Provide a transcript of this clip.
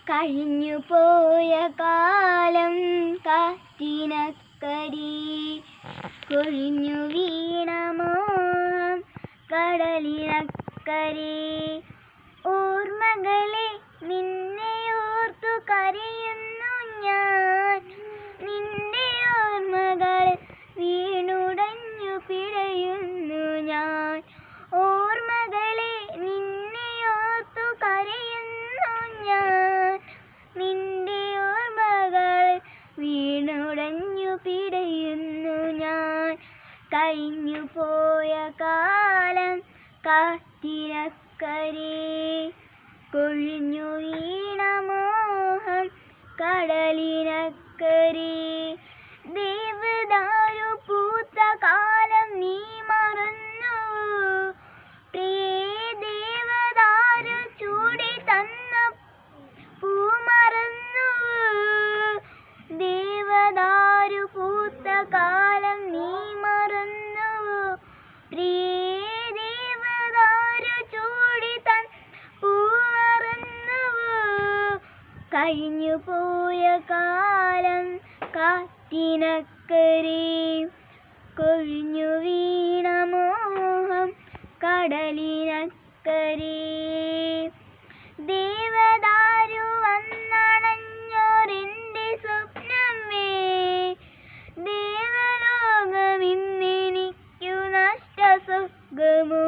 കഴിഞ്ഞു പോയ കാലം കാറ്റിനക്കരെ, കൊഴിഞ്ഞു വീണ മോഹം കടലിനക്കരെ. ഓർമ്മകളെ നിന്നെ ഓർത്തു കരയുന്നു ഞാൻ, നിന്റെ ഓർമ്മകൾ വീണുടഞ്ഞു പിടയുന്നു ഞാൻ. ഓർമ്മകളെ നിന്നെ ഓർത്തു കരയുന്നു ഞാൻ, നിന്റെ ഓർമ്മകൾ വീണുടഞ്ഞു പിടയുന്നു ഞാൻ. കഴിഞ്ഞു പോയ കാലം കാറ്റിനക്കരെ, കൊഴിഞ്ഞു വീണ മോഹം കടലിനക്കരെ. ദേവദാരു പൂത്ത കാലം നീ മറന്നു, പ്രിയേ ദേവദാരു ചൂടി തന്ന പൂ മറന്നു. ദേവദാരു പൂത്ത കാലം നീ മറന്നു, പ്രിയേ ദേവദാരു ചൂടി തന്ന പൂ മറന്നു. കഴിഞ്ഞു പോയ കാലം കാറ്റിനക്കരെ, കൊഴിഞ്ഞു വീണ മോഹം കടലിനക്കരെ. ദേവദാരു വന്നണഞ്ഞോരെൻ്റെ സ്വപ്നമേ, ദേവലോകമിന്നെനിക്കു നഷ്ടസ്വർഗമോ.